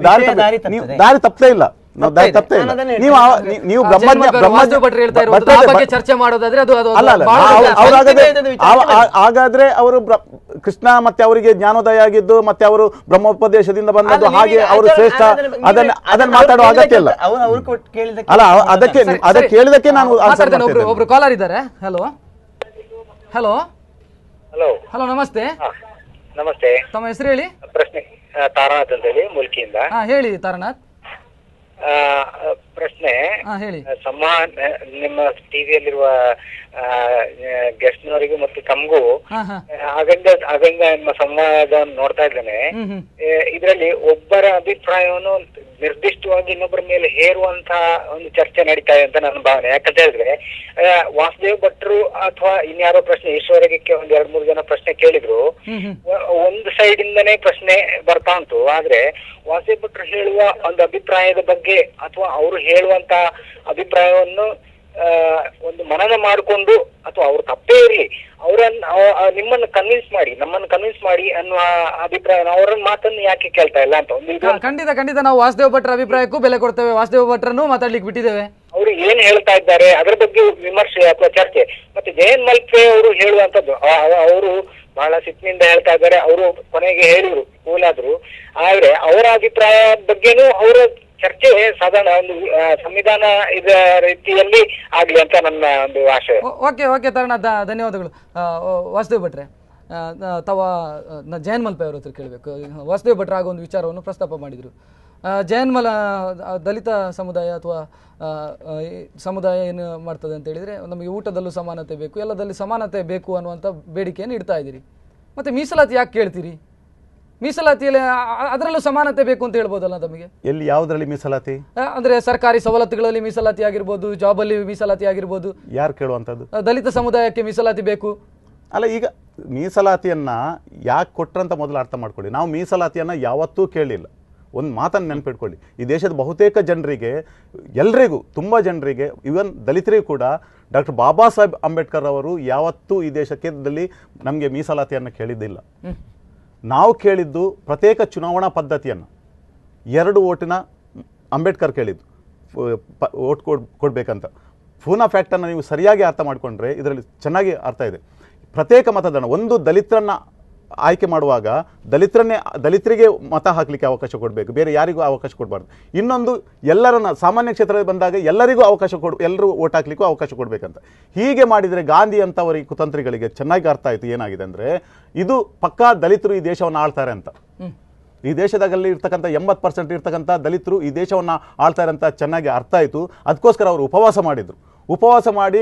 ದಾರಿ ತಪ್ಪಲೇ ಇಲ್ಲ. ಹಾಗಾದ್ರೆ ಅವರು ಕೃಷ್ಣ ಮತ್ತೆ ಅವರಿಗೆ ಜ್ಞಾನೋದಯ ಆಗಿದ್ದು ಮತ್ತೆ ಅವರು ಬ್ರಹ್ಮೋಪದೇಶದಿಂದ ಬಂದದ್ದು, ಹಾಗೆ ಅವರು ಶ್ರೇಷ್ಠ, ಅದನ್ನ ಮಾತಾಡುವ ಅಗತ್ಯ ಇಲ್ಲ. ಅಲ್ಲ, ಅದಕ್ಕೆ ಕೇಳಿದಕ್ಕೆ ನಾನು ಒಬ್ರು ಕಾಲರ್ ಇದ್ದಾರೆ. ಹಲೋ ಹಲೋ ಹಲೋ ಹಲೋ, ನಮಸ್ತೆ. ನಮಸ್ತೆ, ತಮ್ಮ ಹೆಸರು ಹೇಳಿ? ಪ್ರಶ್ನೆ ತಾರನಾಥ್ ಅಂತ ಹೇಳಿ, ಮುಲ್ಕಿಯಿಂದ. ಹೇಳಿ ತಾರನಾಥ್. ಪ್ರಶ್ನೆ ಹೇಳಿ. ನಿಮ್ಮ ಟಿವಿಯಲ್ಲಿರುವ ಗೆಸ್ಟ್ನವರಿಗೂ ಮತ್ತು ತಮಗೂ ಅಗಂಗ ಎಂಬ ಸಂವಾದವನ್ನು ನೋಡ್ತಾ ಇದ್ದೇನೆ. ಇದರಲ್ಲಿ ಒಬ್ಬರ ಅಭಿಪ್ರಾಯವನ್ನು ನಿರ್ದಿಷ್ಟವಾಗಿ ಇನ್ನೊಬ್ಬರ ಮೇಲೆ ಹೇರುವಂತಹ ಒಂದು ಚರ್ಚೆ ನಡೀತಾ ಇದೆ ಅಂತ ನನ್ನ ಭಾವನೆ. ಯಾಕಂತ ಹೇಳಿದ್ರೆ, ವಾಸುದೇವ್ ಭಟ್ರು ಅಥವಾ ಇನ್ಯಾರೋ ಪ್ರಶ್ನೆ ಈಶ್ವರಕ್ಕೆ ಒಂದ್ 2-3 ಜನ ಪ್ರಶ್ನೆ ಕೇಳಿದ್ರು. ಒಂದು ಸೈಡ್ ಇಂದನೇ ಪ್ರಶ್ನೆ ಬರ್ತಾ ಉಂಟು. ಆದ್ರೆ ವಾಸುದೇವ್ ಭಟ್ರು ಹೇಳುವ ಒಂದು ಅಭಿಪ್ರಾಯದ ಬಗ್ಗೆ ಅಥವಾ ಅವರು ಹೇಳುವಂತ ಅಭಿಪ್ರಾಯವನ್ನು ಒಂದು ಮನನ ಮಾಡಿಕೊಂಡು, ಅಥವಾ ಅವ್ರು ತಪ್ಪೇ ಇರಲಿ, ನಮ್ಮನ್ನು ಕನ್ವಿನ್ಸ್ ಮಾಡಿ ಅನ್ನುವ ಅಭಿಪ್ರಾಯ, ಅವರ ಮಾತನ್ನು ಯಾಕೆ ಕೇಳ್ತಾ ಇಲ್ಲ ಅಂತ ಒಂದು. ಖಂಡಿತ ನಾವು ವಾಸುದೇವ್ ಭಟ್ರ ಅಭಿಪ್ರಾಯಕ್ಕೂ ಬೆಲೆ ಕೊಡ್ತೇವೆ. ವಾಸುದೇವ್ ಭಟ್ರನ್ನು ಮಾತಾಡ್ಲಿಕ್ಕೆ ಬಿಟ್ಟಿದ್ದೇವೆ. ಅವರು ಏನ್ ಹೇಳ್ತಾ ಇದ್ದಾರೆ ಅದರ ಬಗ್ಗೆ ವಿಮರ್ಶೆ ಅಥವಾ ಚರ್ಚೆ. ಮತ್ತೆ ಜಯನ್ ಮಲ್ಪೆ ಅವರು ಹೇಳುವಂತದ್ದು, ಅವರು ಬಹಳ ಸಿಟ್ಟಿನಿಂದ ಹೇಳ್ತಾ ಇದ್ದಾರೆ. ಅವರು ಕೊನೆಗೆ ಹೇಳಿದ್ರು, ಕೂಲಾದ್ರು. ಆದ್ರೆ ಅವರ ಅಭಿಪ್ರಾಯ ಬಗ್ಗೆನೂ ಅವರ ಚರ್ಚೆ ಸಾಧಾರಣ ಒಂದು ಸಂವಿಧಾನ ಇದ ರೀತಿಯಲ್ಲಿ ಆಗ್ಲಿ ಅಂತ ನನ್ನ ಒಂದು ಆಶಯ. ಓಕೆ ತರಣ, ಧನ್ಯವಾದಗಳು. ವಾಸುದೇವ್ ಭಟ್ರೆ, ತಾವ ಜಯನ್ ಮಲ್ಪೆ ಅವ್ರ ಹತ್ರ ಕೇಳಬೇಕು. ವಾಸುದೇವ್ ಭಟ್ರ ಆಗ ಒಂದು ವಿಚಾರವನ್ನು ಪ್ರಸ್ತಾಪ ಮಾಡಿದರು. ಜಯನ್ಮಲ ದಲಿತ ಸಮುದಾಯ ಅಥವಾ ಸಮುದಾಯ ಏನು ಮಾಡ್ತದೆ ಅಂತ ಹೇಳಿದರೆ, ನಮಗೆ ಊಟದಲ್ಲೂ ಸಮಾನತೆ ಬೇಕು, ಎಲ್ಲದಲ್ಲಿ ಸಮಾನತೆ ಬೇಕು ಅನ್ನುವಂಥ ಬೇಡಿಕೆಯನ್ನು ಇಡ್ತಾ ಇದ್ದೀರಿ. ಮತ್ತು ಮೀಸಲಾತಿ ಯಾಕೆ ಕೇಳ್ತೀರಿ? ಮೀಸಲಾತಿಯಲ್ಲಿ ಅದರಲ್ಲೂ ಸಮಾನತೆ ಬೇಕು ಅಂತ ಹೇಳ್ಬೋದಲ್ಲ ನಮಗೆ? ಎಲ್ಲಿ ಯಾವುದರಲ್ಲಿ ಮೀಸಲಾತಿ? ಅಂದರೆ ಸರ್ಕಾರಿ ಸವಲತ್ತುಗಳಲ್ಲಿ ಮೀಸಲಾತಿ ಆಗಿರ್ಬೋದು, ಜಾಬಲ್ಲಿ ಮೀಸಲಾತಿ ಆಗಿರ್ಬೋದು. ಯಾರು ಕೇಳುವಂಥದ್ದು? ದಲಿತ ಸಮುದಾಯಕ್ಕೆ ಮೀಸಲಾತಿ ಬೇಕು ಅಲ್ಲ. ಈಗ ಮೀಸಲಾತಿಯನ್ನು ಯಾಕೆ ಕೊಟ್ರಂತ ಮೊದಲು ಅರ್ಥ ಮಾಡ್ಕೊಳ್ಳಿ. ನಾವು ಮೀಸಲಾತಿಯನ್ನು ಯಾವತ್ತೂ ಕೇಳಿಲ್ಲ. ಒಂದು ಮಾತನ್ನು ನೆನಪಿಟ್ಕೊಳ್ಳಿ, ಈ ದೇಶದ ಬಹುತೇಕ ಜನರಿಗೆ, ಎಲ್ರಿಗೂ, ತುಂಬ ಜನರಿಗೆ, ಇವನ್ ದಲಿತರಿಗೂ ಕೂಡ ಡಾಕ್ಟರ್ ಬಾಬಾ ಸಾಹೇಬ್ ಅಂಬೇಡ್ಕರ್ ಅವರು ಯಾವತ್ತೂ ಈ ದೇಶದಲ್ಲಿ ನಮಗೆ ಮೀಸಲಾತಿಯನ್ನು ಕೇಳಿದ್ದಿಲ್ಲ. ನಾವು ಕೇಳಿದ್ದು ಪ್ರತ್ಯೇಕ ಚುನಾವಣಾ ಪದ್ಧತಿಯನ್ನು. 2 ಓಟಿನ ಅಂಬೇಡ್ಕರ್ ಕೇಳಿದ್ದು ಓಟ್ ಕೊಡಬೇಕಂತ. ಪೂನಾ ಫ್ಯಾಕ್ಟನ್ನು ನೀವು ಸರಿಯಾಗಿ ಅರ್ಥ ಮಾಡಿಕೊಂಡ್ರೆ ಇದರಲ್ಲಿ ಚೆನ್ನಾಗಿ ಅರ್ಥ ಇದೆ. ಪ್ರತ್ಯೇಕ ಮತದಾನ, ಒಂದು ದಲಿತರನ್ನು ಆಯ್ಕೆ ಮಾಡುವಾಗ ದಲಿತರಿಗೆ ಮತ ಹಾಕಲಿಕ್ಕೆ ಅವಕಾಶ ಕೊಡಬೇಕು, ಬೇರೆ ಯಾರಿಗೂ ಅವಕಾಶ ಕೊಡಬಾರ್ದು. ಇನ್ನೊಂದು, ಎಲ್ಲರನ್ನ ಸಾಮಾನ್ಯ ಕ್ಷೇತ್ರದಲ್ಲಿ ಬಂದಾಗ ಎಲ್ಲರಿಗೂ ಅವಕಾಶ ಎಲ್ಲರೂ ಓಟ್ ಹಾಕ್ಲಿಕ್ಕೂ ಅವಕಾಶ ಕೊಡಬೇಕಂತ. ಹೀಗೆ ಮಾಡಿದರೆ ಗಾಂಧಿ ಅಂತವರಿಗೆ ಕುತಂತ್ರಿಗಳಿಗೆ ಚೆನ್ನಾಗಿ ಅರ್ಥ ಆಯಿತು ಏನಾಗಿದೆ ಅಂದರೆ, ಇದು ಪಕ್ಕಾ ದಲಿತರು ಈ ದೇಶವನ್ನು ಆಳ್ತಾರೆ ಅಂತ. ಈ ದೇಶದಲ್ಲಿ ಇರ್ತಕ್ಕಂಥ 80% ಇರ್ತಕ್ಕಂಥ ದಲಿತರು ಈ ದೇಶವನ್ನು ಆಳ್ತಾರೆ ಅಂತ ಚೆನ್ನಾಗಿ ಅರ್ಥ ಆಯಿತು. ಅದಕ್ಕೋಸ್ಕರ ಅವರು ಉಪವಾಸ ಮಾಡಿದರು. ಉಪವಾಸ ಮಾಡಿ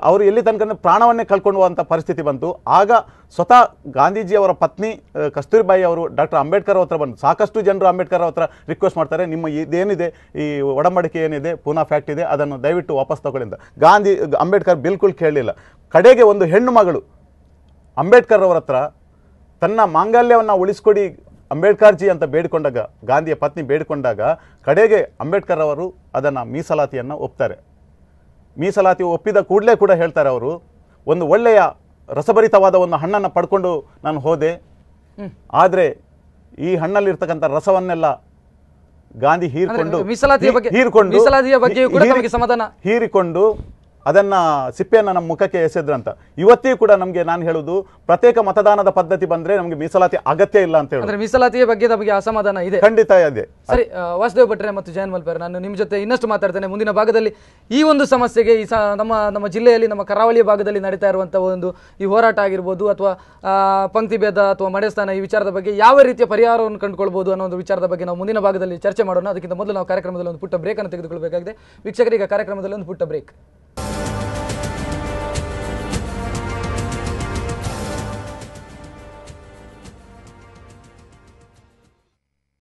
ಅವರು ಎಲ್ಲಿ ತನಕ ಪ್ರಾಣವನ್ನೇ ಕಳ್ಕೊಳ್ಳುವಂಥ ಪರಿಸ್ಥಿತಿ ಬಂತು. ಆಗ ಸ್ವತಃ ಗಾಂಧೀಜಿಯವರ ಪತ್ನಿ ಕಸ್ತೂರಿಬಾಯಿ ಅವರು ಡಾಕ್ಟರ್ ಅಂಬೇಡ್ಕರ್ ಹತ್ರ ಬಂದು, ಸಾಕಷ್ಟು ಜನರು ಅಂಬೇಡ್ಕರ್ ಹತ್ರ ರಿಕ್ವೆಸ್ಟ್ ಮಾಡ್ತಾರೆ, ನಿಮ್ಮ ಇದೇನಿದೆ ಈ ಒಡಂಬಡಿಕೆ ಏನಿದೆ, ಪೂನಾ ಫ್ಯಾಕ್ಟ್ ಇದೆ, ಅದನ್ನು ದಯವಿಟ್ಟು ವಾಪಸ್ ತಗೊಳ್ಳಿ ಅಂತ. ಅಂಬೇಡ್ಕರ್ ಬಿಲ್ಕುಲ್ ಕೇಳಲಿಲ್ಲ. ಕಡೆಗೆ ಒಂದು ಹೆಣ್ಣು ಮಗಳು ಅಂಬೇಡ್ಕರ್ ಅವರ ಹತ್ರ ತನ್ನ ಮಾಂಗಲ್ಯವನ್ನು ಉಳಿಸ್ಕೊಡಿ ಅಂಬೇಡ್ಕರ್ಜಿ ಅಂತ ಬೇಡಿಕೊಂಡಾಗ, ಗಾಂಧಿಯ ಪತ್ನಿ ಬೇಡಿಕೊಂಡಾಗ, ಕಡೆಗೆ ಅಂಬೇಡ್ಕರ್ ಅವರು ಅದನ್ನು ಮೀಸಲಾತಿಯನ್ನು ಒಪ್ತಾರೆ. ಮೀಸಲಾತಿ ಒಪ್ಪಿದ ಕೂಡಲೇ ಕೂಡ ಹೇಳ್ತಾರೆ ಅವರು, ಒಂದು ಒಳ್ಳೆಯ ರಸಭರಿತವಾದ ಒಂದು ಹಣ್ಣನ್ನು ಪಡ್ಕೊಂಡು ನಾನು ಹೋದೆ, ಆದರೆ ಈ ಹಣ್ಣಲ್ಲಿರ್ತಕ್ಕಂಥ ರಸವನ್ನೆಲ್ಲ ಗಾಂಧಿ ಹೀರಿಕೊಂಡು ಅದನ್ನು ಸಿಪ್ಪೆಯನ್ನು ನಮ್ಮ ಮುಖಕ್ಕೆ ಎಸೆದ್ರಂತ. ಇವತ್ತಿಗೂ ಕೂಡ ನಮಗೆ, ನಾನು ಹೇಳುವುದು, ಪ್ರತ್ಯೇಕ ಮತದಾನದ ಪದ್ಧತಿ ಬಂದರೆ ನಮಗೆ ಮೀಸಲಾತಿ ಅಗತ್ಯ ಇಲ್ಲ ಅಂತ ಹೇಳಿ. ಮೀಸಲಾತಿಯ ಬಗ್ಗೆ ನಮಗೆ ಅಸಮಾಧಾನ ಇದೆ, ಖಂಡಿತ ಇದೆ. ಸರಿ, ವಾಸುದೇವ್ ಭಟ್ರೆ ಮತ್ತು ಜಯನ್ ಮಲ್ಪೆ, ನಾನು ನಿಮ್ಮ ಜೊತೆ ಇನ್ನಷ್ಟು ಮಾತಾಡ್ತೇನೆ ಮುಂದಿನ ಭಾಗದಲ್ಲಿ. ಈ ಒಂದು ಸಮಸ್ಯೆಗೆ ನಮ್ಮ ಜಿಲ್ಲೆಯಲ್ಲಿ, ನಮ್ಮ ಕರಾವಳಿಯ ಭಾಗದಲ್ಲಿ ನಡೀತಾ ಇರುವಂತಹ ಒಂದು ಈ ಹೋರಾಟ ಆಗಿರ್ಬೋದು, ಅಥವಾ ಪಂಕ್ತಿ ಭೇದ ಅಥವಾ ಮಡೆಸ್ಥಾನ, ಈ ವಿಚಾರದ ಬಗ್ಗೆ ಯಾವ ರೀತಿಯ ಪರಿಹಾರವನ್ನು ಕಂಡುಕೊಳ್ಬಹುದು ಅನ್ನೋ ಒಂದು ವಿಚಾರದ ಬಗ್ಗೆ ನಾವು ಮುಂದಿನ ಭಾಗದಲ್ಲಿ ಚರ್ಚೆ ಮಾಡೋಣ. ಅದಕ್ಕಿಂತ ಮೊದಲು ನಾವು ಕಾರ್ಯಕ್ರಮದಲ್ಲಿ ಒಂದು ಪುಟ್ಟ ಬ್ರೇಕ್ ಅನ್ನು ತೆಗೆದುಕೊಳ್ಳಬೇಕಾಗಿದೆ. ವೀಕ್ಷಕರಿಗೆ ಕಾರ್ಯಕ್ರಮದಲ್ಲಿ ಒಂದು ಪುಟ್ಟ ಬ್ರೇಕ್.